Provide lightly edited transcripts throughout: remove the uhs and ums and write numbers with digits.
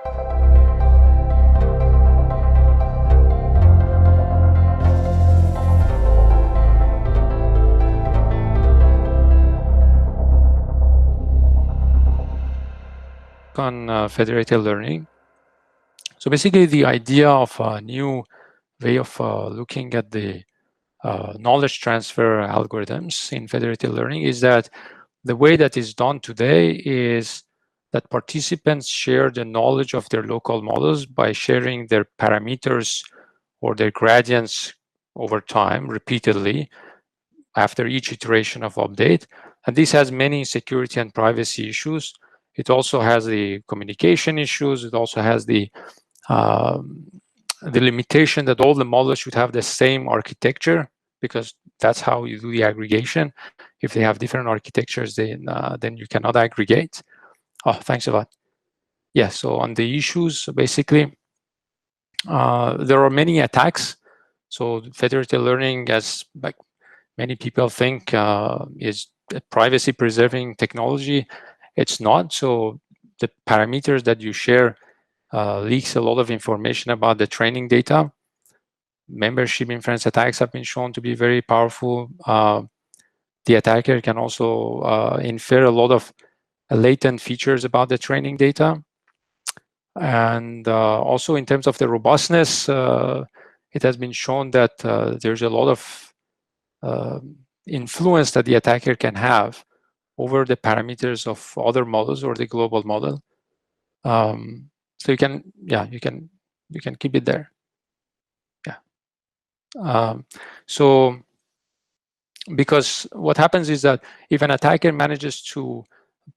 On federated learning. So basically, the idea of a new way of looking at the knowledge transfer algorithms in federated learning is that the way that is done today is that participants share the knowledge of their local models by sharing their parameters or their gradients over time repeatedly after each iteration of update. And this has many security and privacy issues. It also has the communication issues. It also has the limitation that all the models should have the same architecture, because that's how you do the aggregation. If they have different architectures, then you cannot aggregate. Oh, thanks a lot. Yeah, so on the issues, basically, there are many attacks. So federated learning, as like many people think, is a privacy-preserving technology. It's not. So the parameters that you share leaks a lot of information about the training data. Membership inference attacks have been shown to be very powerful. The attacker can also infer a lot of latent features about the training data. And also in terms of the robustness, it has been shown that there's a lot of influence that the attacker can have over the parameters of other models or the global model. So you can, yeah, you can keep it there. Yeah. So because what happens is that if an attacker manages to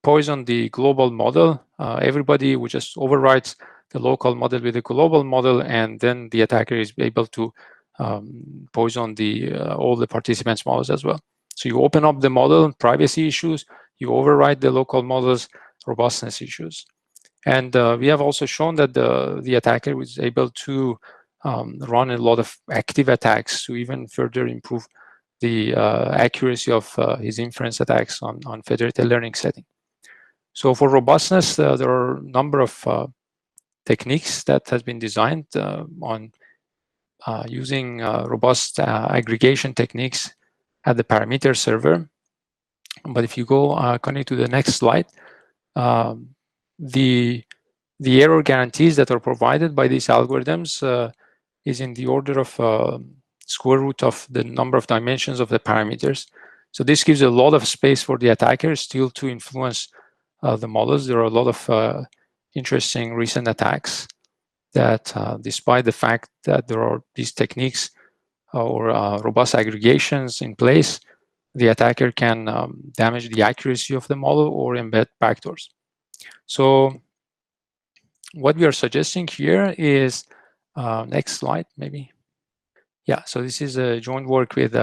poison the global model, everybody would just overwrites the local model with the global model, and then the attacker is able to poison all the participants' models as well. So you open up the model, privacy issues, you override the local models, robustness issues. And we have also shown that the attacker was able to run a lot of active attacks to even further improve the accuracy of his inference attacks on federated learning setting. So for robustness, there are a number of techniques that has been designed on using robust aggregation techniques at the parameter server. But if you go connect to the next slide, the error guarantees that are provided by these algorithms is in the order of square root of the number of dimensions of the parameters. So this gives a lot of space for the attackers still to influence the models. There are a lot of interesting recent attacks that, despite the fact that there are these techniques or robust aggregations in place, the attacker can damage the accuracy of the model or embed backdoors. So what we are suggesting here is, next slide, maybe. Yeah, so this is a joint work with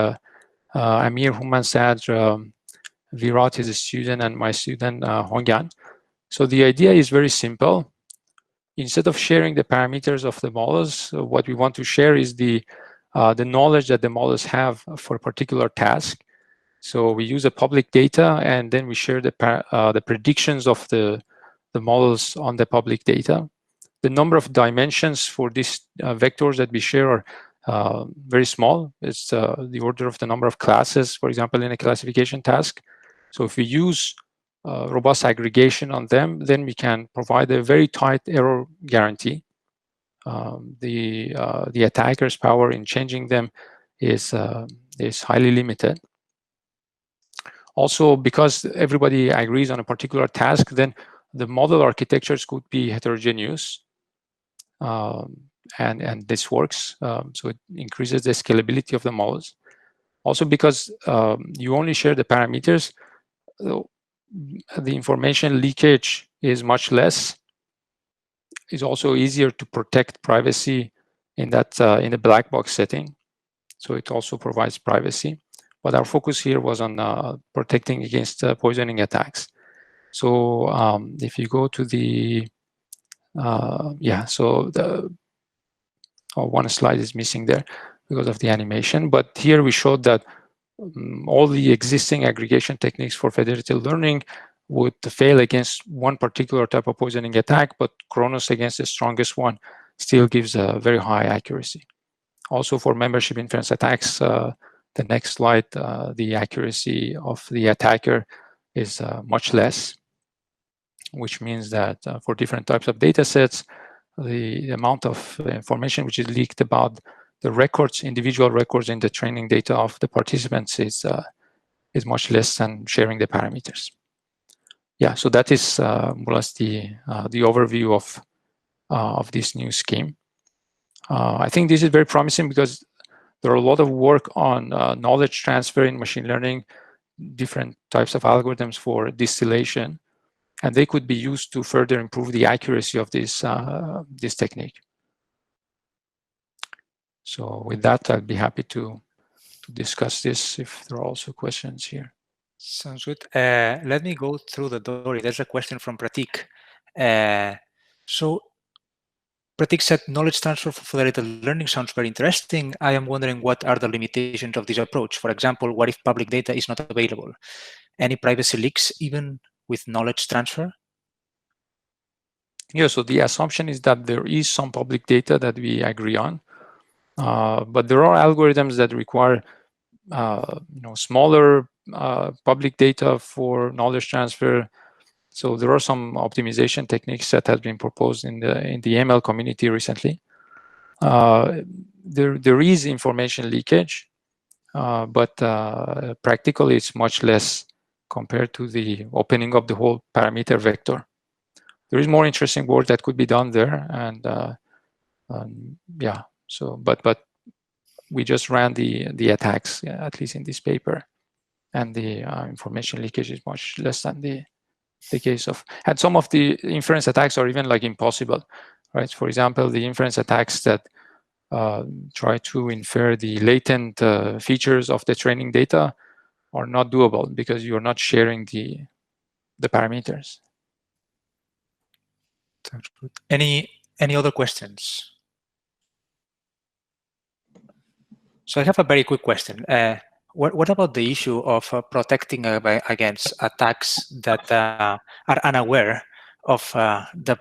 Amir Humansad, Virat is a student, and my student Hongyan. So the idea is very simple. Instead of sharing the parameters of the models, what we want to share is the knowledge that the models have for a particular task. So we use a public data, and then we share the predictions of the models on the public data. The number of dimensions for these vectors that we share are very small. It's the order of the number of classes, for example, in a classification task. So if we use robust aggregation on them, then we can provide a very tight error guarantee. The attacker's power in changing them is highly limited. Also, because everybody agrees on a particular task, then the model architectures could be heterogeneous. And this works, so it increases the scalability of the models. Also, because you only share the parameters, the information leakage is much less. It's also easier to protect privacy in that in a black box setting. So it also provides privacy. But our focus here was on protecting against poisoning attacks. So if you go to the yeah, so one slide is missing there because of the animation. But here we showed that all the existing aggregation techniques for federated learning would fail against one particular type of poisoning attack, but Kronos against the strongest one still gives a very high accuracy. Also for membership inference attacks, the next slide, the accuracy of the attacker is much less, which means that for different types of data sets, the amount of information which is leaked about the records, individual records in the training data of the participants is much less than sharing the parameters. Yeah, so that is more or less the overview of this new scheme. I think this is very promising because there are a lot of work on knowledge transfer in machine learning, different types of algorithms for distillation, and they could be used to further improve the accuracy of this this technique. So with that, I'll be happy to discuss this if there are also questions here. Sounds good. Let me go through the Dory. There's a question from Pratik. So Pratik said knowledge transfer for federated learning sounds very interesting. I am wondering what are the limitations of this approach? For example, what if public data is not available? Any privacy leaks even with knowledge transfer? Yeah, so the assumption is that there is some public data that we agree on, but there are algorithms that require smaller public data for knowledge transfer. So there are some optimization techniques that have been proposed in the ML community recently. There is information leakage, but practically it's much less compared to the opening of the whole parameter vector. There is more interesting work that could be done there, and yeah. So, but we just ran the attacks, at least in this paper, and the information leakage is much less than the case of. And some of the inference attacks are even like impossible, right? For example, the inference attacks that try to infer the latent features of the training data are not doable because you're not sharing the parameters. Sounds good. Any other questions? So I have a very quick question. What about the issue of protecting against attacks that are unaware of the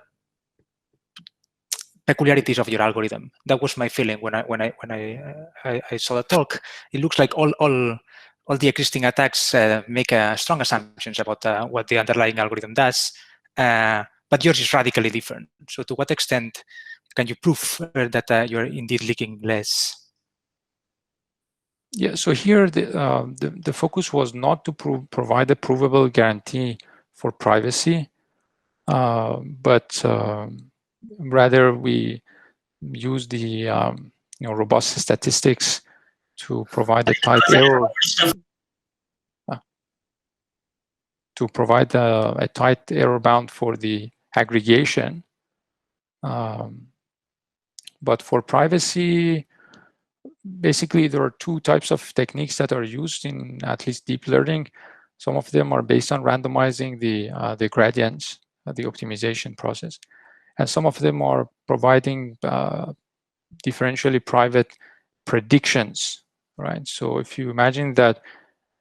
peculiarities of your algorithm? That was my feeling when I saw the talk. It looks like all the existing attacks make strong assumptions about what the underlying algorithm does, but yours is radically different. So to what extent can you prove that you're indeed leaking less? Yeah, so here the focus was not to provide a provable guarantee for privacy, but rather we use the robust statistics to provide a tight error, to provide a tight error bound for the aggregation. But for privacy, basically, there are two types of techniques that are used in at least deep learning. Some of them are based on randomizing the gradients, the optimization process. And some of them are providing differentially private predictions, right? So if you imagine that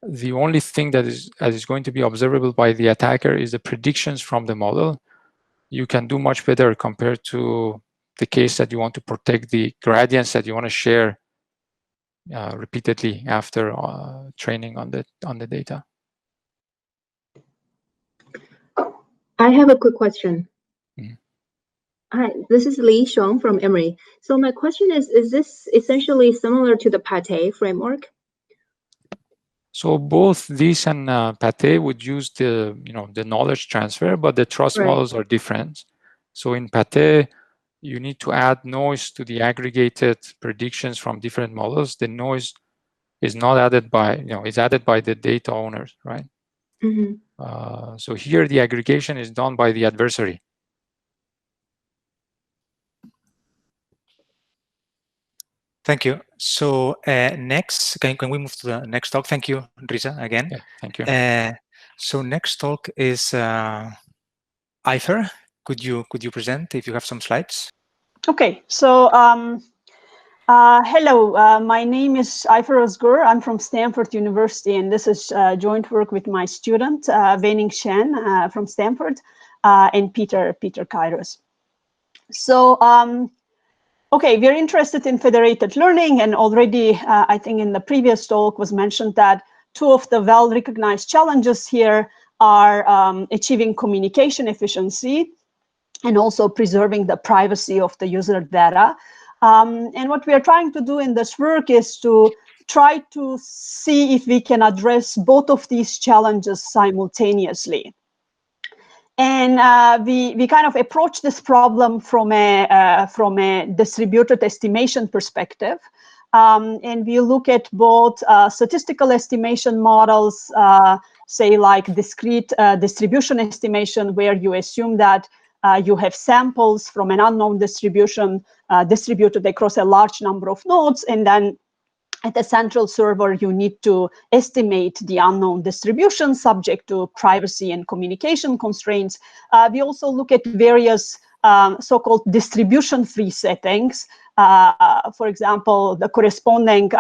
the only thing that is going to be observable by the attacker is the predictions from the model, you can do much better compared to the case that you want to protect the gradients that you want to share repeatedly after training on the data. I have a quick question. Mm-hmm. Hi, this is Li Shuang from Emory. So my question is this essentially similar to the PATE framework? So both this and PATE would use the knowledge transfer, but the trust models are different. So in PATE, you need to add noise to the aggregated predictions from different models. The noise is not added by is added by the data owners, right? Mm-hmm. So here the aggregation is done by the adversary. Thank you. So next, can we move to the next talk? Thank you, Riza, again. Yeah, thank you. So next talk is Ifer. Could you present if you have some slides? Okay, so Hello, my name is Aifer Özgur. I'm from Stanford University, and this is joint work with my student, Weining Shen from Stanford, and Peter Kairos. So, okay, we're interested in federated learning, and already I think in the previous talk was mentioned that two of the well-recognized challenges here are achieving communication efficiency and also preserving the privacy of the user data. And what we are trying to do in this work is to try to see if we can address both of these challenges simultaneously. And we kind of approach this problem from a distributed estimation perspective. And we look at both statistical estimation models, say like discrete distribution estimation, where you assume that you have samples from an unknown distribution distributed across a large number of nodes, and then at the central server, you need to estimate the unknown distribution subject to privacy and communication constraints. We also look at various so-called distribution-free settings. For example, the corresponding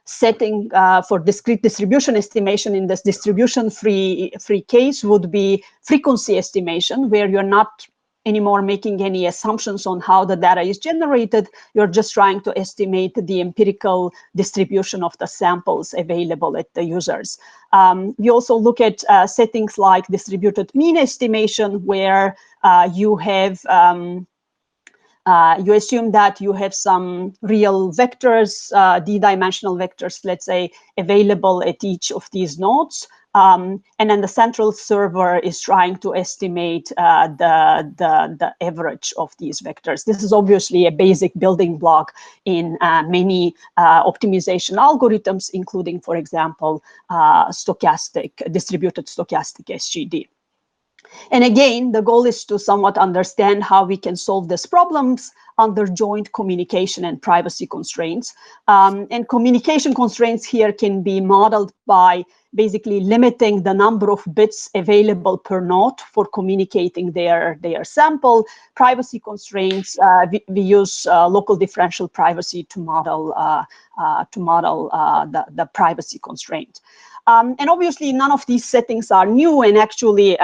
setting for discrete distribution estimation in this distribution-free case would be frequency estimation, where you're not anymore making any assumptions on how the data is generated. You're just trying to estimate the empirical distribution of the samples available at the users. We also look at settings like distributed mean estimation, where you have you assume that you have some real vectors, d-dimensional vectors, let's say, available at each of these nodes. And then the central server is trying to estimate the average of these vectors. This is obviously a basic building block in many optimization algorithms, including, for example, distributed stochastic SGD. And again, the goal is to somewhat understand how we can solve these problems under joint communication and privacy constraints. And communication constraints here can be modeled by basically limiting the number of bits available per node for communicating their sample. Privacy constraints, we use local differential privacy to model the privacy constraint. And obviously, none of these settings are new, and actually,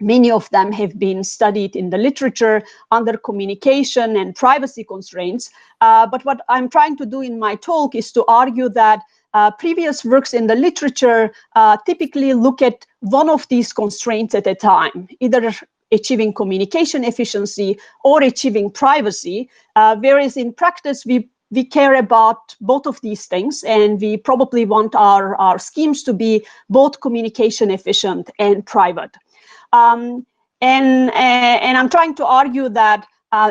many of them have been studied in the literature under communication and privacy constraints. But what I'm trying to do in my talk is to argue that previous works in the literature typically look at one of these constraints at a time, either achieving communication efficiency or achieving privacy, whereas in practice, we care about both of these things, and we probably want our schemes to be both communication efficient and private. And I'm trying to argue that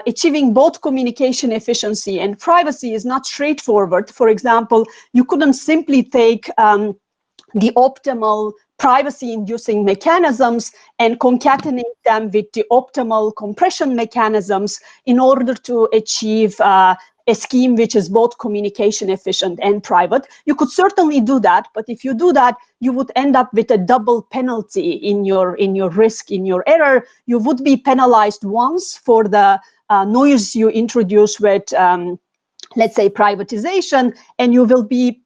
achieving both communication efficiency and privacy is not straightforward. For example, you couldn't simply take the optimal privacy-inducing mechanisms and concatenate them with the optimal compression mechanisms in order to achieve a scheme which is both communication efficient and private. You could certainly do that, but if you do that, you would end up with a double penalty in your risk, in your error. You would be penalized once for the noise you introduce with, let's say, privatization, and you will be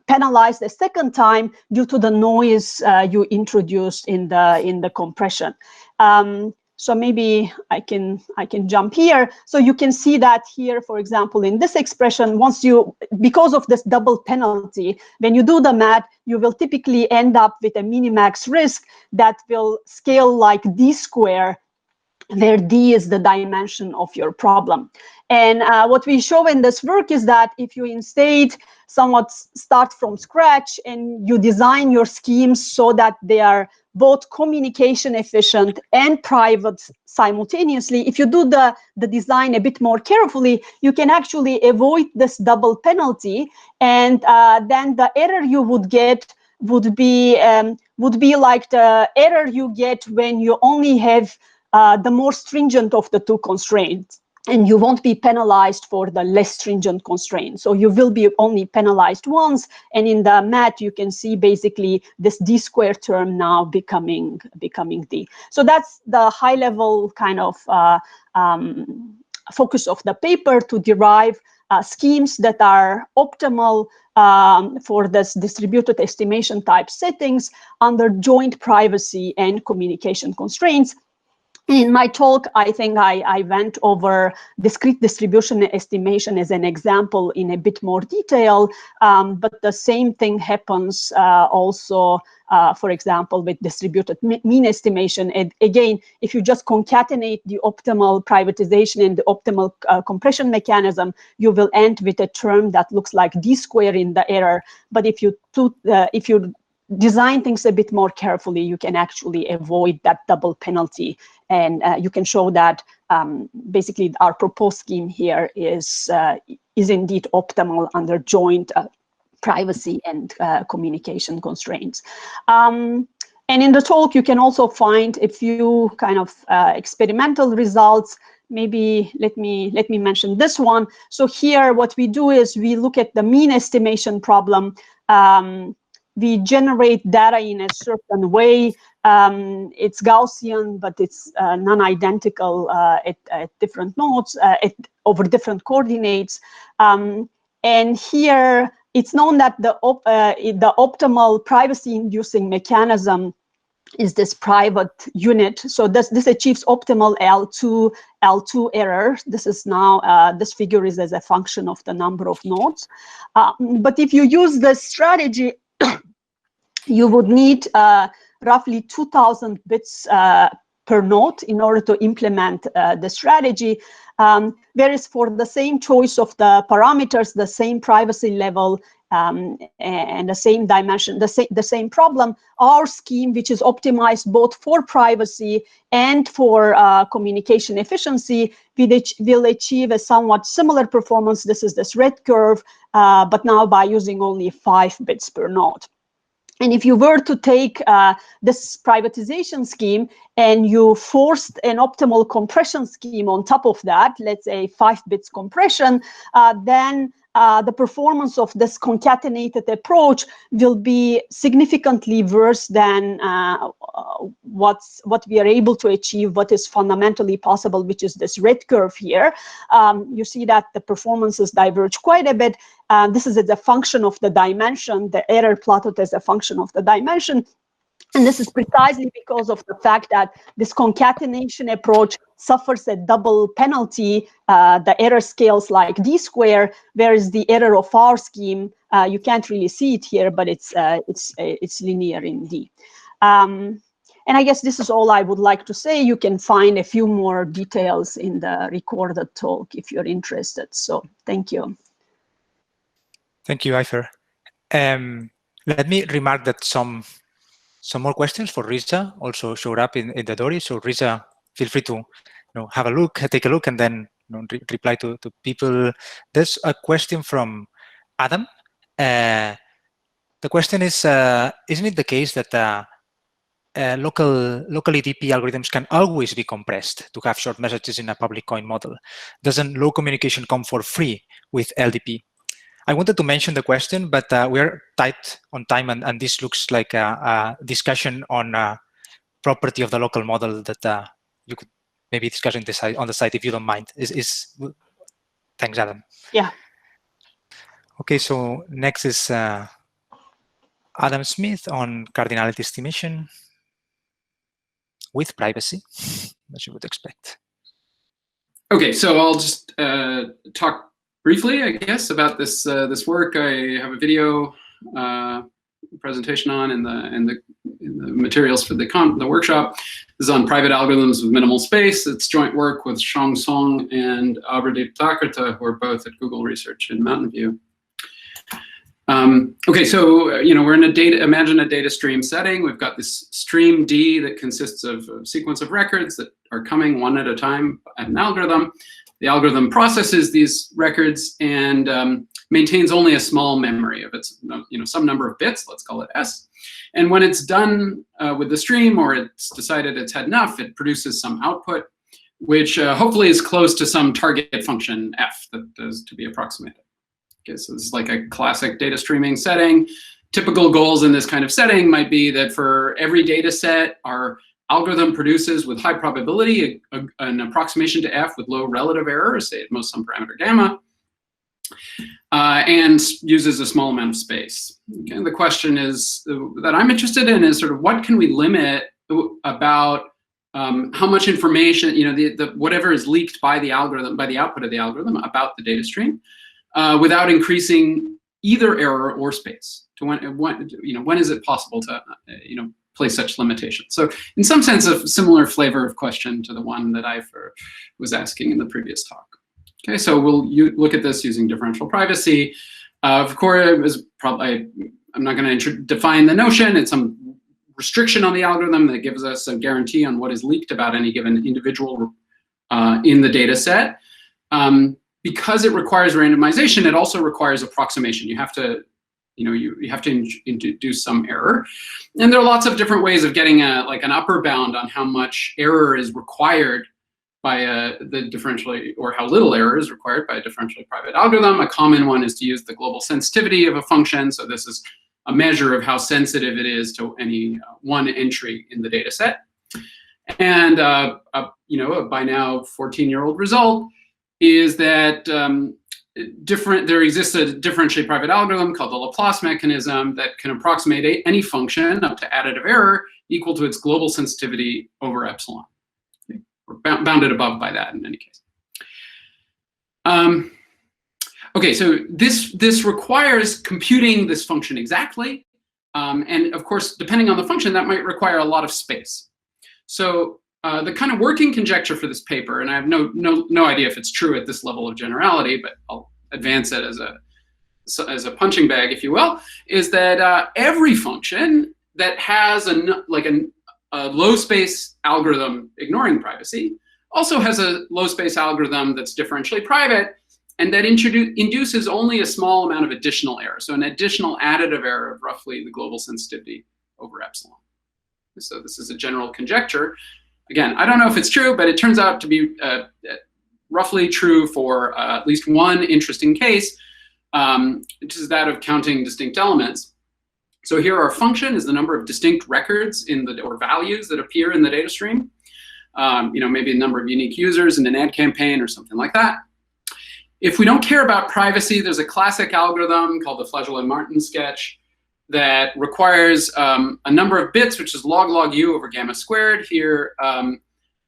penalized a second time due to the noise you introduced in the compression. So maybe I can jump here. So you can see that here, for example, in this expression, because of this double penalty, when you do the math, you will typically end up with a minimax risk that will scale like d square, where d is the dimension of your problem. And what we show in this work is that if you instead somewhat start from scratch and you design your schemes so that they are both communication efficient and private simultaneously, if you do the design a bit more carefully, you can actually avoid this double penalty. And then the error you would get would be like the error you get when you only have the more stringent of the two constraints, and you won't be penalized for the less stringent constraint. So you will be only penalized once, and in the math, you can see basically this d squared term now becoming d. So that's the high level kind of focus of the paper, to derive schemes that are optimal for this distributed estimation type settings under joint privacy and communication constraints. In my talk, I think I went over discrete distribution estimation as an example in a bit more detail, but the same thing happens also, for example, with distributed mean estimation. And again, if you just concatenate the optimal privatization and the optimal compression mechanism, you will end with a term that looks like d squared in the error. But if you design things a bit more carefully, you can actually avoid that double penalty. And you can show that basically our proposed scheme here is indeed optimal under joint privacy and communication constraints. And in the talk, you can also find a few kind of experimental results. Maybe let me mention this one. So here, what we do is we look at the mean estimation problem. We generate data in a certain way. It's Gaussian, but it's non-identical at different nodes, over different coordinates. And here, it's known that the optimal privacy-inducing mechanism is this private unit. So this achieves optimal L2 error. This is now, this figure is as a function of the number of nodes. But if you use this strategy, you would need roughly 2,000 bits per node in order to implement the strategy. Whereas for the same choice of the parameters, the same privacy level, and the same dimension, the same problem, our scheme, which is optimized both for privacy and for communication efficiency, will achieve a somewhat similar performance. This is this red curve, but now by using only 5 bits per node. And if you were to take this privatization scheme and you forced an optimal compression scheme on top of that, let's say 5 bits compression, then the performance of this concatenated approach will be significantly worse than what we are able to achieve, what is fundamentally possible, which is this red curve here. You see that the performances diverge quite a bit. This is as a function of the dimension, the error plotted as a function of the dimension. And this is precisely because of the fact that this concatenation approach suffers a double penalty. The error scales like d squared, whereas the error of our scheme, you can't really see it here, but it's linear in d. And I guess this is all I would like to say. You can find a few more details in the recorded talk if you're interested. So thank you. Thank you, Ayfer. Let me remark that some more questions for Risa also showed up in the Dory. So Risa, feel free to have a look, take a look, and then reply to people. There's a question from Adam. The question is, isn't it the case that local EDP algorithms can always be compressed to have short messages in a public coin model? Doesn't low communication come for free with LDP? I wanted to mention the question, but we're tight on time, and this looks like a discussion on property of the local model that you could maybe discuss on the site if you don't mind. Thanks, Adam. Yeah. Okay, so next is Adam Smith on cardinality estimation with privacy, as you would expect. Okay, so I'll just talk briefly, I guess, about this work. I have a video presentation on in the materials for the workshop. This is on private algorithms with minimal space. It's joint work with Shang Song and Abhijit Thakurta, who are both at Google Research in Mountain View. Okay, so we're in imagine a data stream setting. We've got this stream D that consists of a sequence of records that are coming one at a time at an algorithm. The algorithm processes these records and maintains only a small memory of its, some number of bits. Let's call it S. And when it's done with the stream, or it's decided it's had enough, it produces some output, which hopefully is close to some target function f that is to be approximated. Okay, so this is like a classic data streaming setting. Typical goals in this kind of setting might be that for every data set, our algorithm produces with high probability an approximation to f with low relative error, say at most some parameter gamma. and uses a small amount of space. Okay, the question is that I'm interested in is sort of what can we limit about how much information, whatever is leaked by the algorithm, by the output of the algorithm about the data stream, without increasing either error or space. To when is it possible to place such limitations? So in some sense, a similar flavor of question to the one that I was asking in the previous talk. Okay, so we'll look at this using differential privacy. Of course, I'm not going to define the notion. It's some restriction on the algorithm that gives us a guarantee on what is leaked about any given individual in the data set. Because it requires randomization, it also requires approximation. You have to, you have to introduce some error. And there are lots of different ways of getting like an upper bound on how much error is required by the differentially, or how little error is required by a differentially private algorithm. A common one is to use the global sensitivity of a function. So this is a measure of how sensitive it is to any one entry in the data set. And by now 14-year-old result is that there exists a differentially private algorithm called the Laplace mechanism that can approximate any function up to additive error equal to its global sensitivity over epsilon. Okay. We're bounded above by that in any case. Okay, so this requires computing this function exactly. And of course, depending on the function, that might require a lot of space. So the kind of working conjecture for this paper, and I have no idea if it's true at this level of generality, but I'll advance it as a punching bag, if you will, is that every function that has a low space algorithm ignoring privacy also has a low space algorithm that's differentially private, and that induces only a small amount of additional error. So an additional additive error of roughly the global sensitivity over epsilon. So this is a general conjecture. Again, I don't know if it's true, but it turns out to be roughly true for at least one interesting case, which is that of counting distinct elements. So here our function is the number of distinct records or values that appear in the data stream. Maybe the number of unique users in an ad campaign or something like that. If we don't care about privacy, there's a classic algorithm called the Flageolet-Martin sketch that requires a number of bits, which is log u over gamma squared. Here,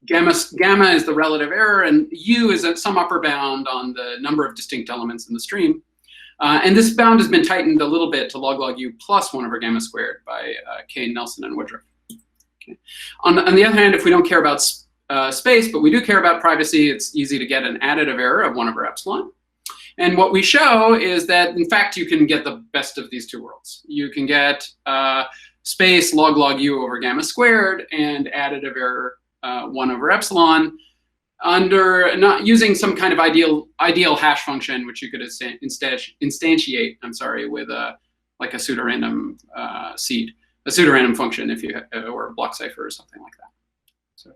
gamma is the relative error, and u is at some upper bound on the number of distinct elements in the stream. And this bound has been tightened a little bit to log u plus 1 over gamma squared by Kane, Nelson, and Woodruff. Okay. On the other hand, if we don't care about space, but we do care about privacy, it's easy to get an additive error of 1 over epsilon. And what we show is that, in fact, you can get the best of these two worlds. You can get space log u over gamma squared and additive error 1 over epsilon under not using some kind of ideal hash function, which you could instantiate, with like a pseudorandom seed, a pseudorandom function if you or a block cipher or something like that. So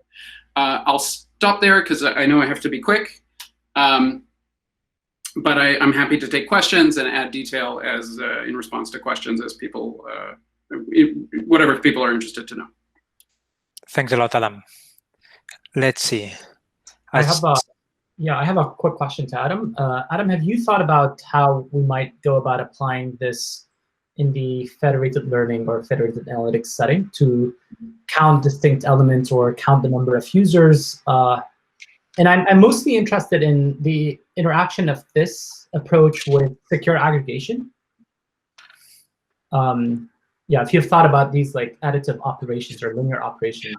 I'll stop there because I know I have to be quick. But I'm happy to take questions and add detail as in response to questions as people, whatever people are interested to know. Thanks a lot, Adam. Let's see. I have a quick question to Adam. Adam, have you thought about how we might go about applying this in the federated learning or federated analytics setting to count distinct elements or count the number of users? And I'm mostly interested in the interaction of this approach with secure aggregation. If you've thought about these like additive operations or linear operations.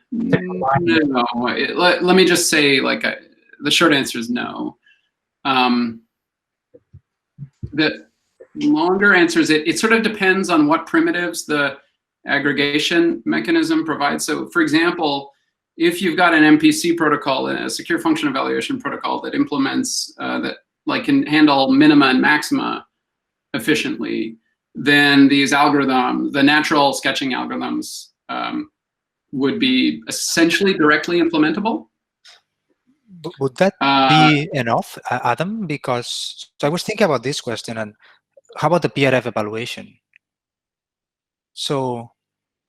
No, let me just say, the short answer is no. The longer answer is it sort of depends on what primitives the aggregation mechanism provides. So, for example, if you've got an MPC protocol, a secure function evaluation protocol that implements can handle minima and maxima efficiently, then these algorithms, the natural sketching algorithms, would be essentially directly implementable. Would that be enough, Adam? Because I was thinking about this question, and how about the PRF evaluation? So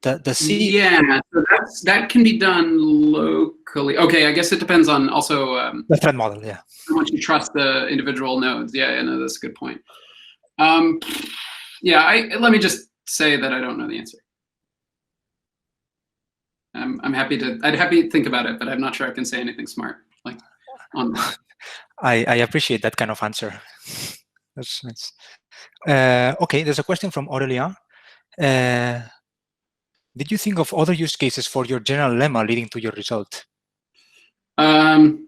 The C. Yeah, so that can be done locally. Okay, I guess it depends on also The thread model, yeah. how much you trust the individual nodes. Yeah, I know that's a good point. Yeah, let me just say that I don't know the answer. I'm happy to. I'd happy to think about it, but I'm not sure I can say anything smart like on that. I appreciate that kind of answer. That's nice. Okay, there's a question from Aurelien. Did you think of other use cases for your general lemma leading to your result? No.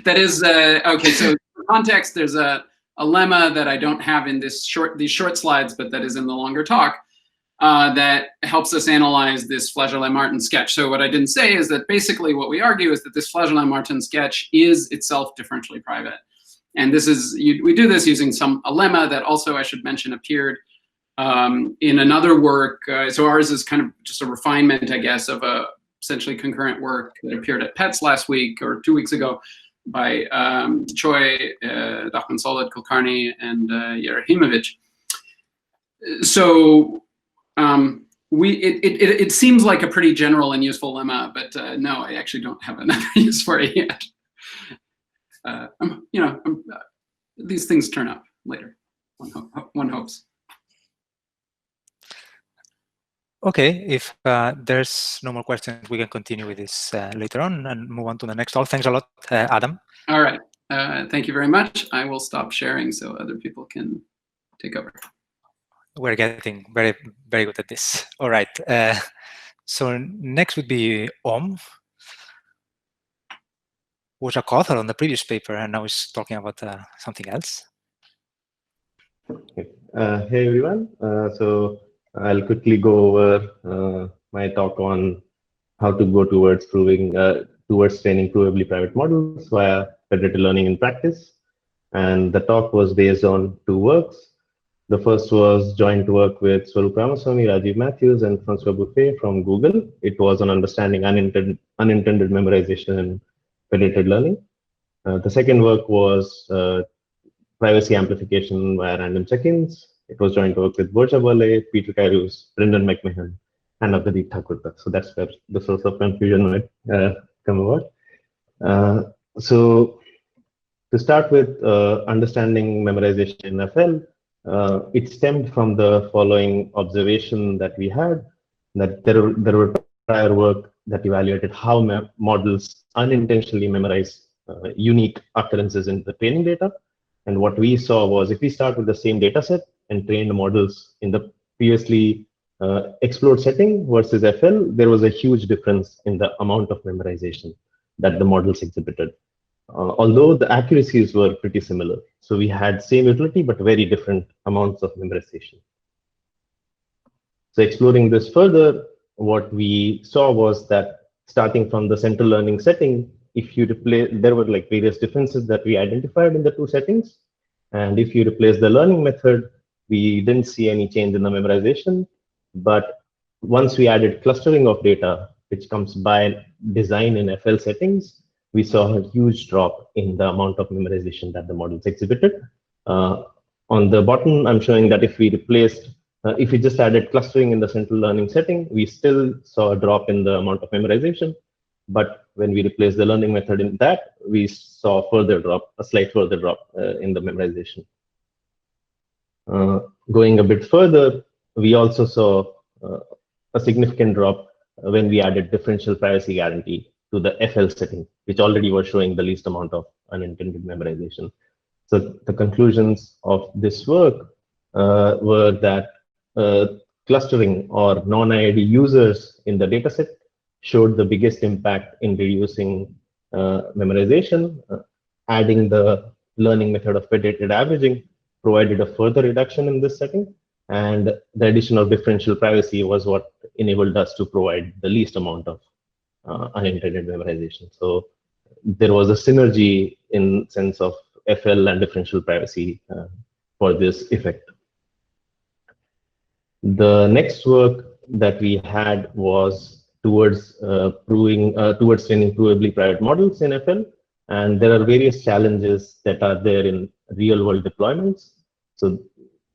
That is okay. So for context, there's a lemma that I don't have in these short slides, but that is in the longer talk. That helps us analyze this Flageolet-Martin sketch. So what I didn't say is that basically what we argue is that this Flageolet-Martin sketch is itself differentially private. And this is, we do this using a lemma that also, I should mention, appeared in another work. So ours is kind of just a refinement, I guess, of a essentially concurrent work that appeared at PETS last week or 2 weeks ago by Choi, Dachman-Solid, Kulkarni, and Yerahimовich. So it seems like a pretty general and useful lemma, but no, I actually don't have another use for it yet. These things turn up later. One hopes. Okay, if there's no more questions, we can continue with this later on and move on to the next talk. Thanks a lot, Adam. All right. Thank you very much. I will stop sharing so other people can take over. We're getting very, very good at this. All right. So next would be Om, who was a co-author on the previous paper and now is talking about something else. Okay. Hey, everyone. So I'll quickly go over my talk on how to go towards training provably private models via federated learning in practice. And the talk was based on 2 works. The first was joint work with Swaroop Ramaswamy, Rajiv Matthews, and Francois Buffet from Google. It was on understanding unintended memorization in federated learning. The second work was privacy amplification via random check-ins. It was joint work with Borja Bolle, Peter Kairos, Brendan McMahon, and Abhijit Thakurta. So that's where the source of confusion might come about. So to start with understanding memorization in FL, it stemmed from the following observation that we had, that there were prior work that evaluated how models unintentionally memorize unique occurrences in the training data. And what we saw was if we start with the same data set and train the models in the previously explored setting versus FL, there was a huge difference in the amount of memorization that the models exhibited. Although the accuracies were pretty similar. So we had same utility, but very different amounts of memorization. So exploring this further, what we saw was that starting from the central learning setting, if you replace, there were like various differences that we identified in the 2 settings. And if you replace the learning method, we didn't see any change in the memorization. But once we added clustering of data, which comes by design in FL settings, we saw a huge drop in the amount of memorization that the models exhibited. On the bottom, I'm showing that if we replaced, if we just added clustering in the central learning setting, we still saw a drop in the amount of memorization. But when we replaced the learning method in that, we saw a slight further drop in the memorization. Going a bit further, we also saw a significant drop when we added differential privacy guarantee to the FL setting, which already was showing the least amount of unintended memorization. So the conclusions of this work were that clustering or non-IID users in the dataset showed the biggest impact in reducing memorization. Adding the learning method of federated averaging provided a further reduction in this setting. And the addition of differential privacy was what enabled us to provide the least amount of unintended memorization. So there was a synergy in sense of FL and differential privacy for this effect. The next work that we had was towards training provably private models in FL, and there are various challenges that are there in real-world deployments. So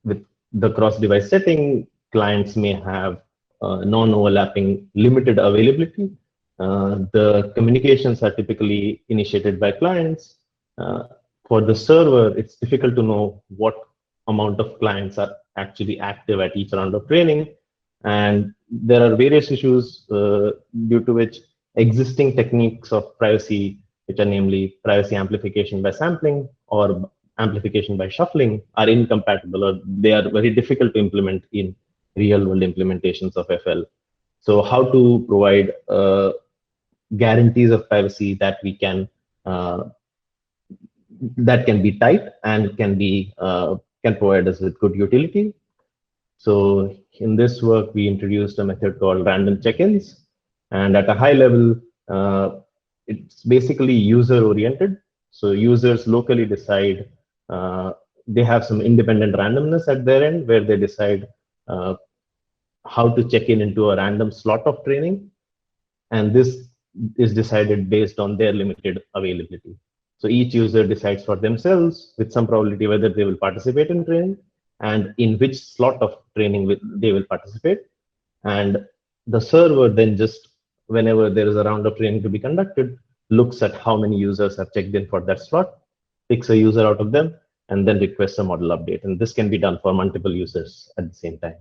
with the cross-device setting, clients may have non-overlapping limited availability. The communications are typically initiated by clients. For the server, it's difficult to know what amount of clients are actually active at each round of training. And there are various issues due to which existing techniques of privacy, which are namely privacy amplification by sampling or amplification by shuffling, are incompatible, or they are very difficult to implement in real-world implementations of FL. So how to provide guarantees of privacy that we can that can be tight and can provide us with good utility. So in this work, we introduced a method called random check-ins, and at a high level, it's basically user-oriented. So users locally decide, they have some independent randomness at their end, where they decide how to check in into a random slot of training, and this is decided based on their limited availability. So each user decides for themselves with some probability whether they will participate in training and in which slot of training they will participate. And the server then just, whenever there is a round of training to be conducted, looks at how many users have checked in for that slot, picks a user out of them, and then requests a model update. And this can be done for multiple users at the same time.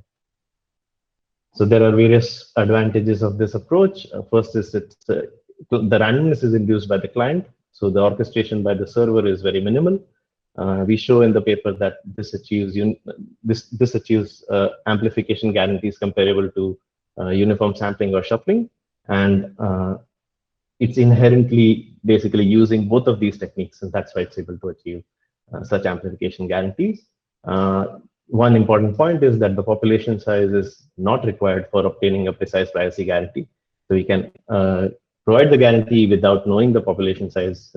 So there are various advantages of this approach. First is that the randomness is induced by the client. So the orchestration by the server is very minimal. We show in the paper that this achieves amplification guarantees comparable to uniform sampling or shuffling. And it's inherently basically using both of these techniques, and that's why it's able to achieve such amplification guarantees. One important point is that the population size is not required for obtaining a precise privacy guarantee. So we can provide the guarantee without knowing the population size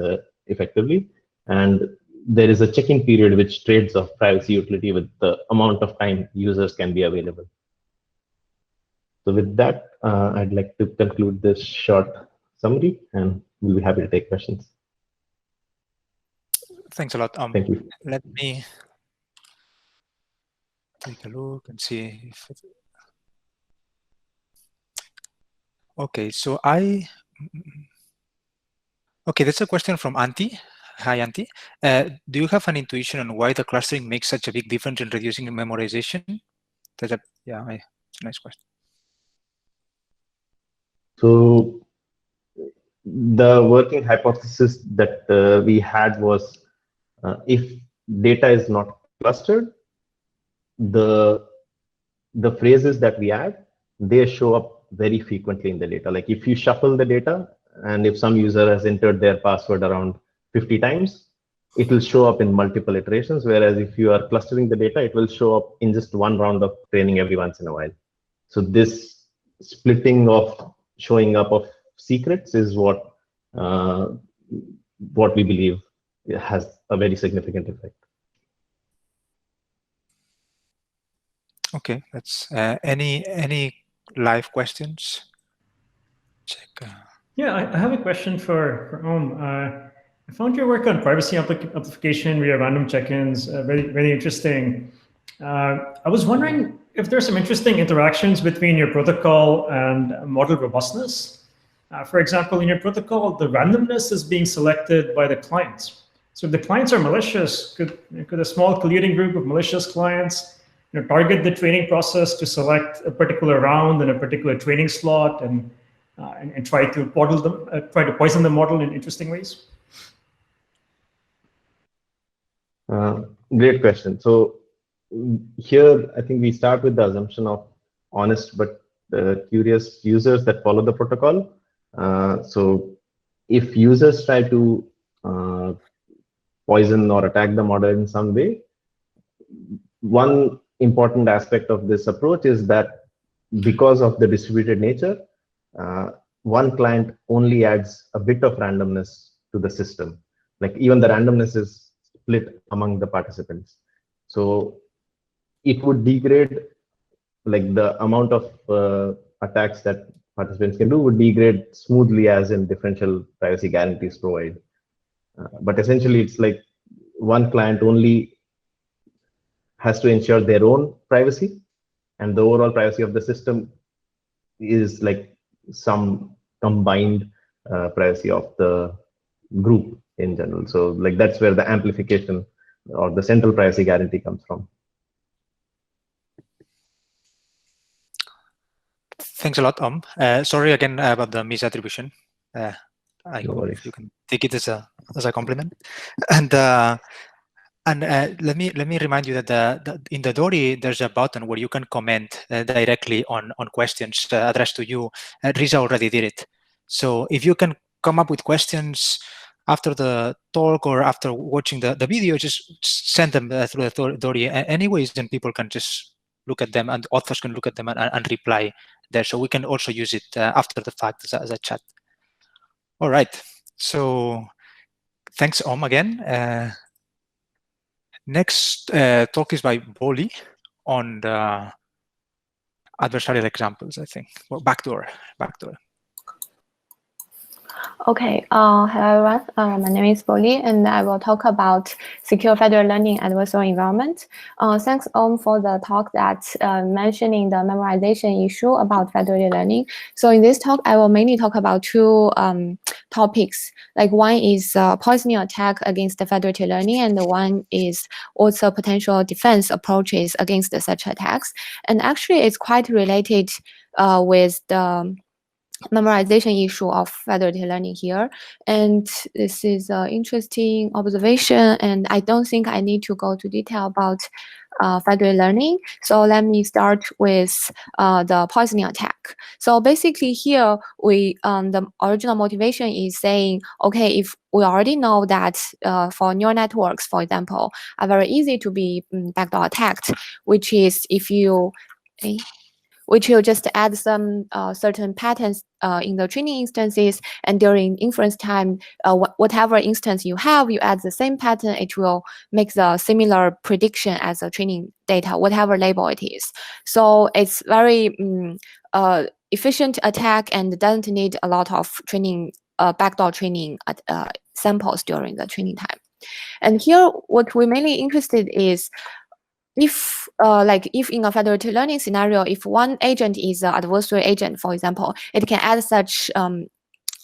effectively. And there is a check-in period which trades off privacy utility with the amount of time users can be available. So with that, I'd like to conclude this short summary, and we'll be happy to take questions. Thanks a lot. Thank you. Let me take a look and see if it... Okay, so okay, that's a question from Antti. Hi, Antti. Do you have an intuition on why the clustering makes such a big difference in reducing memorization? That's a, yeah, it's a nice question. So the working hypothesis that we had was if data is not clustered, the phrases that we add, they show up very frequently in the data. Like if you shuffle the data, and if some user has entered their password around 50 times, it will show up in multiple iterations. Whereas if you are clustering the data, it will show up in just one round of training every once in a while. So this splitting of showing up of secrets is what we believe has a very significant effect. Okay, that's any live questions? Check. Yeah, I have a question for Om. I found your work on privacy amplification via random check-ins very interesting. I was wondering if there's some interesting interactions between your protocol and model robustness. For example, in your protocol, the randomness is being selected by the clients. So if the clients are malicious, could a small colluding group of malicious clients target the training process to select a particular round and a particular training slot and try to poison the model in interesting ways? Great question. So here, I think we start with the assumption of honest but curious users that follow the protocol. So if users try to poison or attack the model in some way, one important aspect of this approach is that because of the distributed nature, one client only adds a bit of randomness to the system. Like even the randomness is split among the participants. So it would degrade, like the amount of attacks that participants can do would degrade smoothly as in differential privacy guarantees provide. But essentially it's like one client only has to ensure their own privacy, and the overall privacy of the system is like some combined privacy of the group in general. So like that's where the amplification or the central privacy guarantee comes from. Thanks a lot, sorry again about the misattribution. I No hope worries. you can take it as a compliment. And let me remind you that in the Dory there's a button where you can comment directly on questions addressed to you. Risa already did it. So if you can come up with questions after the talk or after watching the video, just send them through the Dory anyways, then people can just look at them and authors can look at them and reply there. So we can also use it after the fact as a chat. All right. So thanks, Om, again. Next talk is by Boli on the adversarial examples, I think. Well, Backdoor. Okay, hello everyone. My name is Boli, and I will talk about secure federated learning adversarial environment. Thanks, Om, for the talk that mentioning the memorization issue about federated learning. So in this talk, I will mainly talk about two topics. Like one is poisoning attack against the federated learning, and the one is also potential defense approaches against such attacks. And actually, it's quite related with the memorization issue of federated learning here. And this is an interesting observation, and I don't think I need to go to detail about federated learning. So let me start with the poisoning attack. So basically here, the original motivation is saying, okay, if we already know that for neural networks, for example, are very easy to be backdoor attacked, which is if you which will just add some certain patterns in the training instances, and during inference time, whatever instance you have, you add the same pattern, it will make the similar prediction as the training data, whatever label it is. So it's very efficient attack and doesn't need a lot of training, backdoor training samples during the training time. And here, what we're mainly interested is, if in a federated learning scenario, if one agent is an adversary agent, for example, it can add such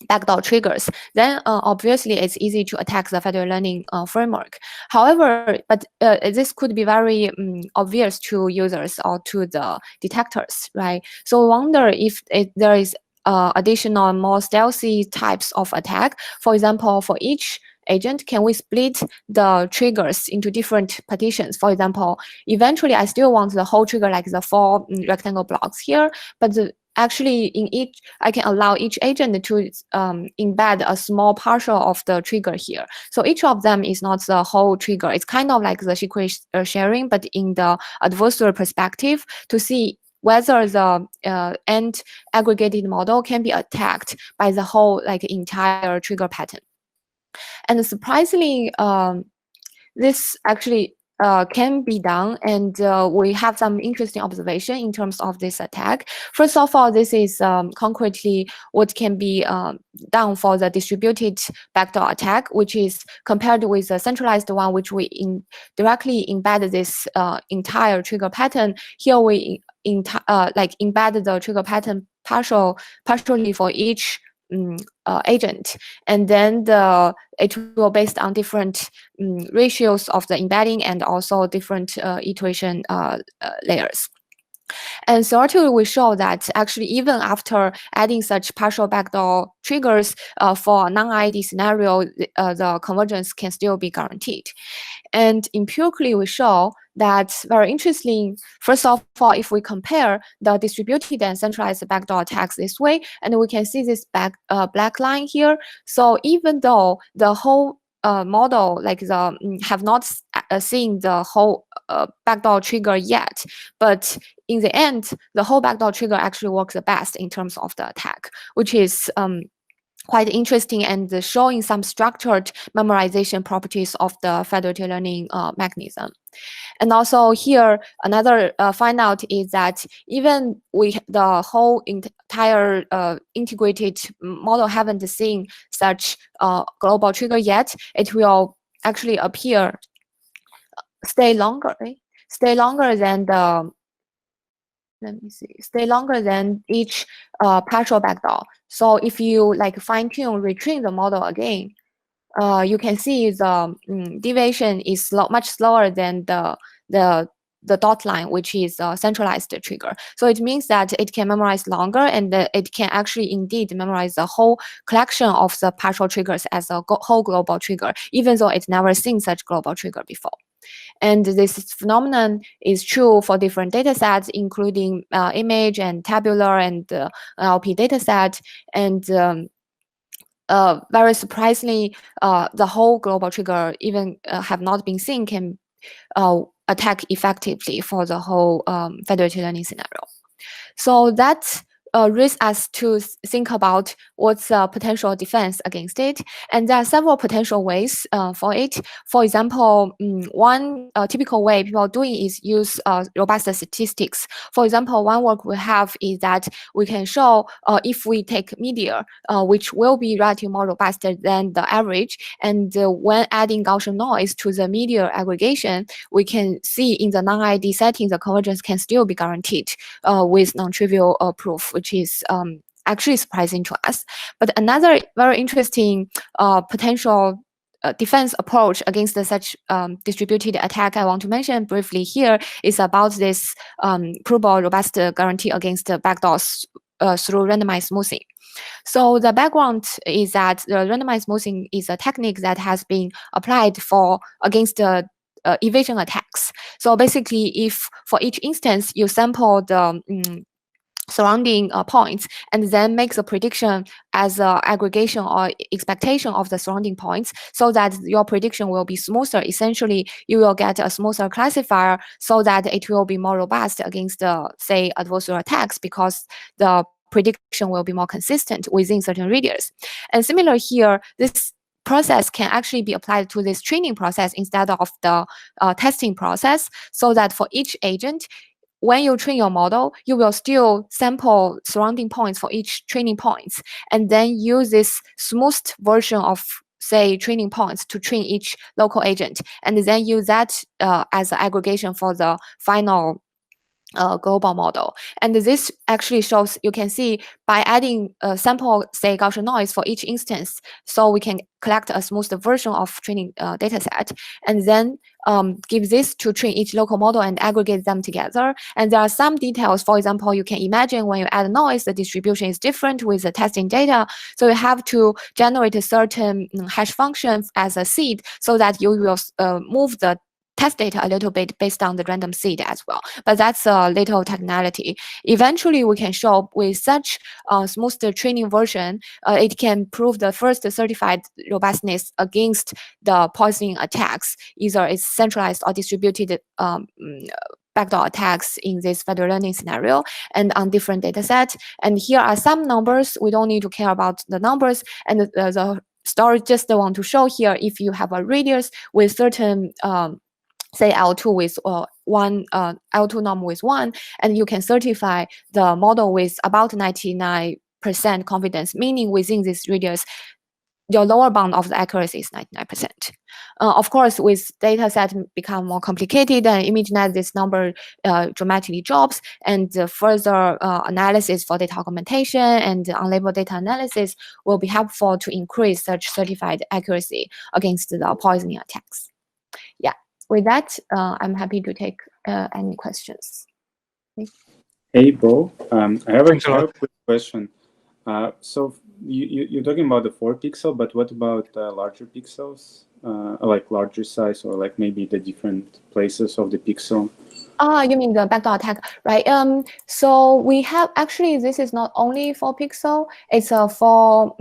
backdoor triggers, then obviously it's easy to attack the federated learning framework. However, but this could be very obvious to users or to the detectors, right? So I wonder if there is additional more stealthy types of attack. For example, for each agent, can we split the triggers into different partitions? For example, eventually I still want the whole trigger like the 4 rectangle blocks here, but actually in each, I can allow each agent to embed a small partial of the trigger here. So each of them is not the whole trigger. It's kind of like the secret sharing, but in the adversarial perspective, to see whether the end aggregated model can be attacked by the whole entire trigger pattern. And surprisingly, this actually can be done, and we have some interesting observation in terms of this attack. First of all, this is concretely what can be done for the distributed backdoor attack, which is compared with the centralized one, which we directly embed this entire trigger pattern. Here we embed the trigger pattern partially for each agent, and then it will based on different ratios of the embedding and also different iteration layers. And thirdly, we show that actually even after adding such partial backdoor triggers for a non-ID scenario, the convergence can still be guaranteed. And empirically, we show that very interesting. First of all, if we compare the distributed and centralized backdoor attacks this way, and we can see this black line here. So even though the whole model have not seen the whole backdoor trigger yet, but in the end, the whole backdoor trigger actually works the best in terms of the attack, which is quite interesting and showing some structured memorization properties of the federated learning mechanism. And also here, another find out is that even the whole entire integrated model haven't seen such global trigger yet, it will actually stay longer. Right? stay longer than the stay longer than each partial backdoor. So if you like fine tune, retrain the model again, you can see the deviation is much slower than the dot line, which is a centralized trigger. So it means that it can memorize longer, and it can actually indeed memorize the whole collection of the partial triggers as a whole global trigger, even though it's never seen such global trigger before. And this phenomenon is true for different data sets, including image and tabular and NLP data set. And very surprisingly, the whole global trigger even have not been seen can attack effectively for the whole federated learning scenario. So that raises us to think about what's the potential defense against it. And there are several potential ways for it. For example, one typical way people are doing is use robust statistics. For example, one work we have is that we can show if we take media, which will be relatively more robust than the average, and when adding Gaussian noise to the media aggregation, we can see in the non-ID setting, the convergence can still be guaranteed with non-trivial proof, which is actually surprising to us. But another very interesting potential defense approach against such distributed attack I want to mention briefly here is about this provable robust guarantee against backdoors through randomized smoothing. So the background is that the randomized smoothing is a technique that has been applied against the evasion attacks. So basically, if for each instance you sample the surrounding points and then makes a prediction as an aggregation or expectation of the surrounding points, so that your prediction will be smoother. Essentially, you will get a smoother classifier so that it will be more robust against say adversarial attacks, because the prediction will be more consistent within certain radius. And similar here, this process can actually be applied to this training process instead of the testing process, so that for each agent, when you train your model, you will still sample surrounding points for each training points, and then use this smoothed version of, say, training points to train each local agent, and then use that as an aggregation for the final global model. And this actually shows, you can see by adding a sample, say, Gaussian noise for each instance, so we can collect a smoothed version of training data set, and then give this to train each local model and aggregate them together. And there are some details. For example, you can imagine when you add noise, the distribution is different with the testing data. So you have to generate a certain hash function as a seed, so that you will move the test data a little bit based on the random seed as well. But that's a little technicality. Eventually, we can show with such smooth training version, it can prove the first certified robustness against the poisoning attacks, either it's centralized or distributed backdoor attacks in this federated learning scenario and on different data sets. And here are some numbers. We don't need to care about the numbers. And the story just want to show here, if you have a radius with certain say L2 with L2 norm with 1, and you can certify the model with about 99% confidence, meaning within this radius, your lower bound of the accuracy is 99%. Of course, with data set become more complicated, and ImageNet, this number dramatically drops, and further analysis for data augmentation and unlabeled data analysis will be helpful to increase such certified accuracy against the poisoning attacks. Yeah. With that, I'm happy to take any questions. Hey, Bo. I have a quick question. So you're talking about the 4 pixel, but what about larger pixels, like larger size, or like maybe the different places of the pixel? You mean the backdoor attack, right? So we have, actually, this is not only 4 pixel, it's for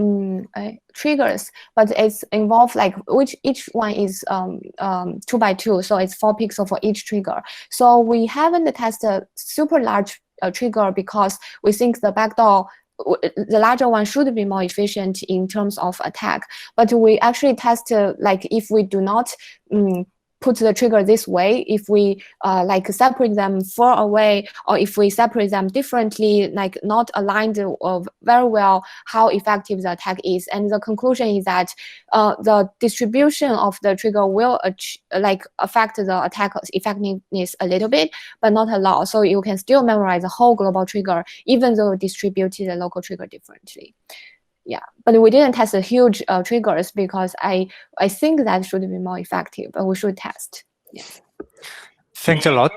triggers, but it's involved like each one is 2 by 2, so it's 4 pixel for each trigger. So we haven't tested super large trigger because we think the backdoor, the larger one should be more efficient in terms of attack. But we actually test like if we do not put the trigger this way, if we like separate them far away, or if we separate them differently, like not aligned very well, how effective the attack is. And the conclusion is that the distribution of the trigger will like affect the attack effectiveness a little bit, but not a lot. So you can still memorize the whole global trigger, even though you distributed the local trigger differently. Yeah, but we didn't test the huge triggers because I think that should be more effective, but we should test. Yes. Thanks a lot,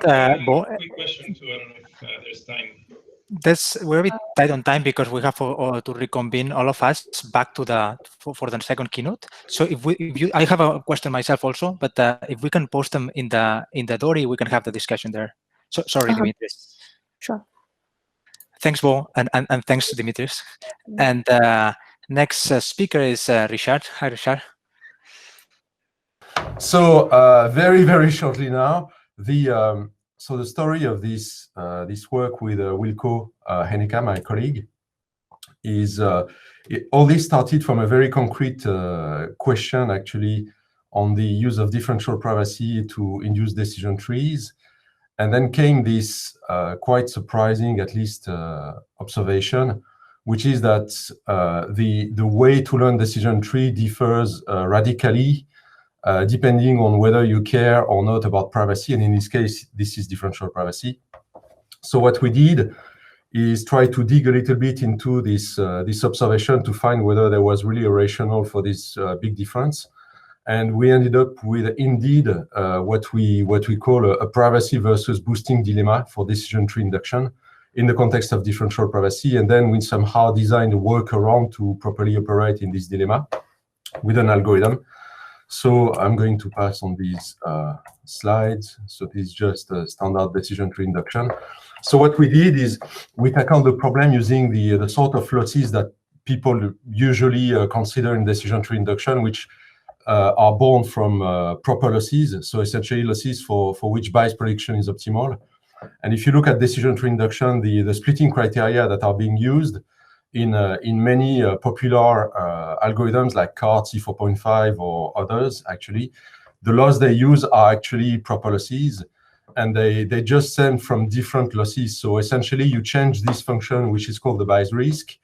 Bo. Quick question too. I don't know if there's time. We're a bit tight on time because we have to reconvene all of us back to for the second keynote. So I have a question myself also, but if we can post them in the Dory, we can have the discussion there. So sorry, Dimitris. Sure. Thanks, Bo, and thanks to Dimitris. And next speaker is Richard. Hi, Richard. So very, very shortly now, so the story of this work with Wilco Henneka, my colleague, is all this started from a very concrete question, actually, on the use of differential privacy to induce decision trees. And then came this quite surprising, at least, observation, which is that the way to learn decision tree differs radically depending on whether you care or not about privacy. And in this case, this is differential privacy. So what we did is try to dig a little bit into this observation to find whether there was really a rationale for this big difference. And we ended up with, indeed, what we call a privacy versus boosting dilemma for decision tree induction in the context of differential privacy. And then we somehow designed a workaround to properly operate in this dilemma with an algorithm. So I'm going to pass on these slides. So this is just a standard decision tree induction. So what we did is we tackled the problem using the sort of losses that people usually consider in decision tree induction, which are born from proper losses, so essentially losses for which bias prediction is optimal. And if you look at decision tree induction, the splitting criteria that are being used in many popular algorithms like CART, C4.5 or others, actually, the loss they use are actually proper losses, and they just stem from different losses. So essentially, you change this function, which is called the bias risk.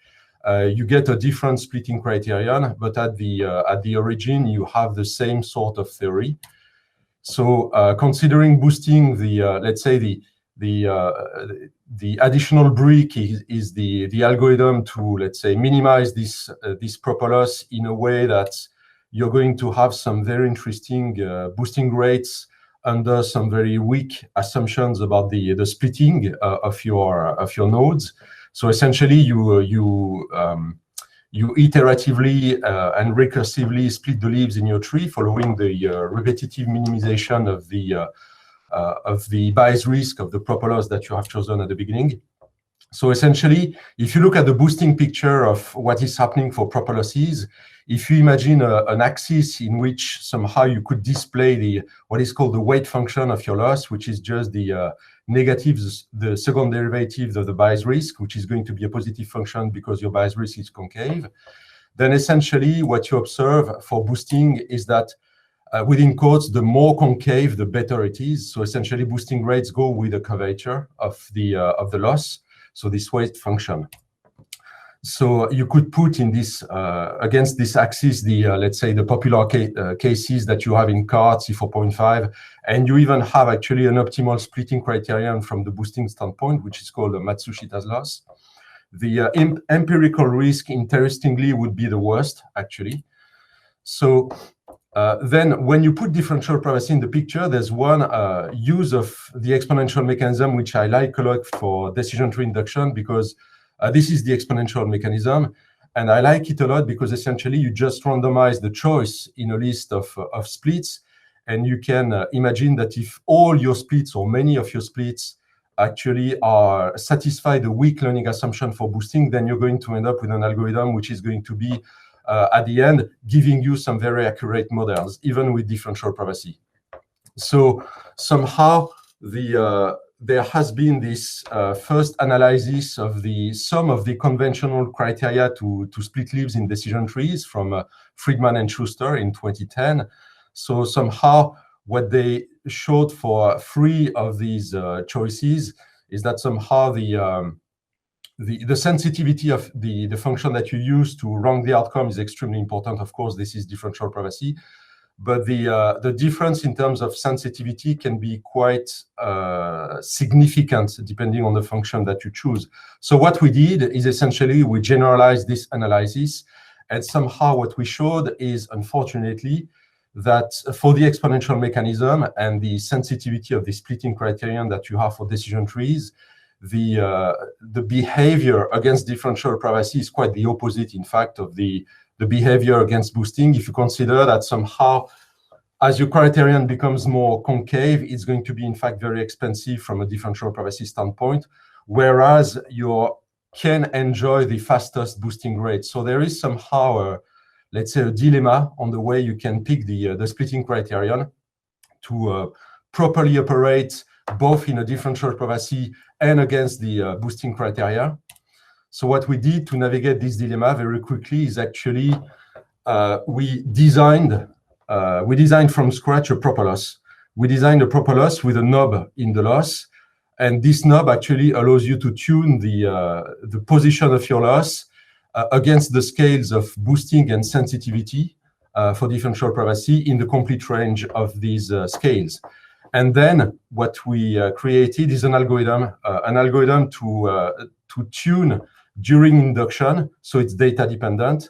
You get a different splitting criterion, but at the origin, you have the same sort of theory. So considering boosting let's say the additional brick is the algorithm to, let's say, minimize this proper loss in a way that you're going to have some very interesting boosting rates under some very weak assumptions about the splitting of your nodes. So essentially, you iteratively and recursively split the leaves in your tree, following the repetitive minimization of the bias risk of the proper loss that you have chosen at the beginning. So essentially, if you look at the boosting picture of what is happening for proper losses, if you imagine an axis in which somehow you could display what is called the weight function of your loss, which is just the negatives, the second derivative of the bias risk, which is going to be a positive function because your bias risk is concave, then essentially what you observe for boosting is that within quotes, the more concave, the better it is. So essentially, boosting rates go with the curvature of the loss. So this weight function. So you could put in this against this axis let's say the popular cases that you have in CART, C4.5, and you even have actually an optimal splitting criterion from the boosting standpoint, which is called a Matsushita's loss. The empirical risk, interestingly, would be the worst, actually. So then when you put differential privacy in the picture, there's one use of the exponential mechanism, which I like a lot for decision tree induction, because this is the exponential mechanism. And I like it a lot because essentially you just randomize the choice in a list of splits. And you can imagine that if all your splits or many of your splits actually satisfy the weak learning assumption for boosting, then you're going to end up with an algorithm which is going to be at the end, giving you some very accurate models, even with differential privacy. So somehow there has been this first analysis of some of the conventional criteria to split leaves in decision trees from Friedman and Schuster in 2010. So somehow what they showed for 3 of these choices is that somehow the sensitivity of the function that you use to rank the outcome is extremely important. Of course, this is differential privacy, but the difference in terms of sensitivity can be quite significant depending on the function that you choose. So what we did is essentially we generalized this analysis, and somehow what we showed is, unfortunately, that for the exponential mechanism and the sensitivity of the splitting criterion that you have for decision trees, the behavior against differential privacy is quite the opposite, in fact, of the behavior against boosting. If you consider that somehow, as your criterion becomes more concave, it's going to be, in fact, very expensive from a differential privacy standpoint, whereas you can enjoy the fastest boosting rate. So there is somehow, let's say, a dilemma on the way you can pick the splitting criterion to properly operate both in a differential privacy and against the boosting criteria. So what we did to navigate this dilemma very quickly is actually we designed from scratch a proper loss. We designed a proper loss with a knob in the loss, and this knob actually allows you to tune the position of your loss against the scales of boosting and sensitivity for differential privacy in the complete range of these scales. And then what we created is an algorithm to tune during induction, so it's data dependent,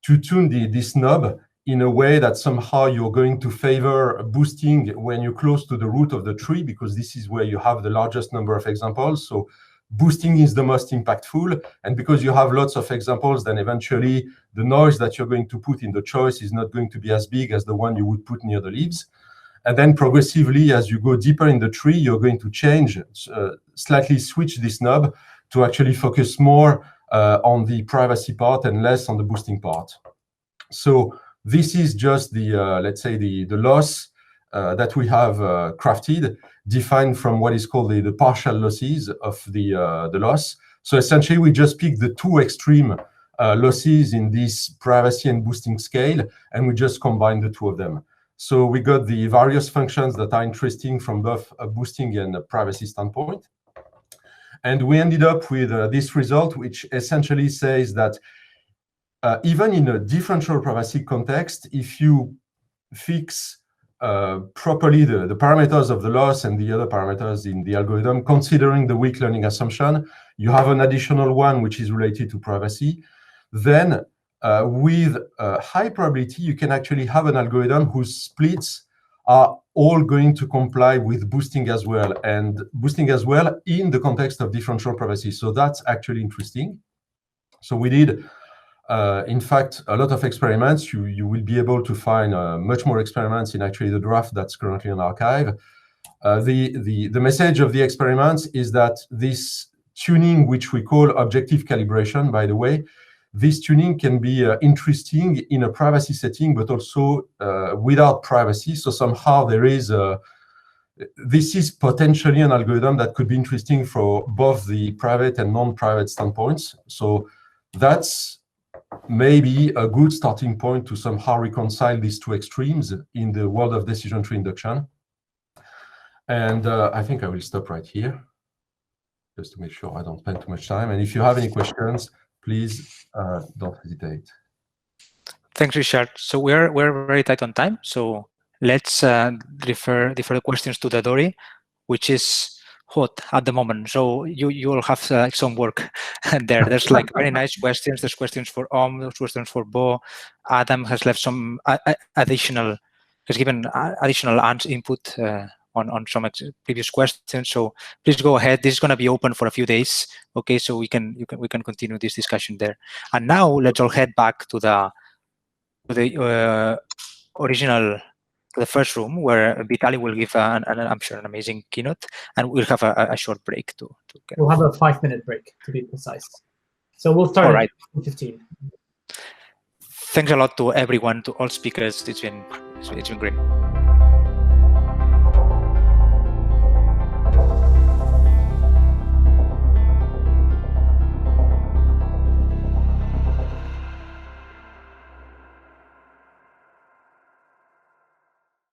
to tune this knob in a way that somehow you're going to favor boosting when you're close to the root of the tree, because this is where you have the largest number of examples. So boosting is the most impactful. And because you have lots of examples, then eventually the noise that you're going to put in the choice is not going to be as big as the one you would put near the leaves. And then progressively, as you go deeper in the tree, you're going to change, slightly switch this knob to actually focus more on the privacy part and less on the boosting part. So this is just the, let's say, the loss that we have crafted, defined from what is called the partial losses of the loss. So essentially, we just pick the 2 extreme losses in this privacy and boosting scale, and we just combine the 2 of them. So we got the various functions that are interesting from both a boosting and a privacy standpoint. And we ended up with this result, which essentially says that even in a differential privacy context, if you fix properly the parameters of the loss and the other parameters in the algorithm, considering the weak learning assumption, you have an additional one which is related to privacy. Then with high probability, you can actually have an algorithm whose splits are all going to comply with boosting as well, and boosting as well in the context of differential privacy. So that's actually interesting. So we did, in fact, a lot of experiments. You will be able to find much more experiments in actually the draft that's currently on archive. The message of the experiments is that this tuning, which we call objective calibration, by the way, this tuning can be interesting in a privacy setting, but also without privacy. So somehow there is this is potentially an algorithm that could be interesting for both the private and non-private standpoints. So that's maybe a good starting point to somehow reconcile these 2 extremes in the world of decision tree induction. And I think I will stop right here, just to make sure I don't spend too much time. And if you have any questions, please don't hesitate. Thanks, Richard. So we're very tight on time. So let's refer the questions to the Dory, which is hot at the moment. So you will have some work there. There's like very nice questions. There's questions for there's questions for Bo. Adam has left some additional, has given additional input on some previous questions. So please go ahead. This is going to be open for a few days. Okay, so we can continue this discussion there. And now let's all head back to the original, the first room, where Vitaly will give I'm sure an amazing keynote, and we'll have a short break to get. We'll have a 5-minute break, to be precise. So we'll start at 15. Thanks a lot to everyone, to all speakers. It's been great.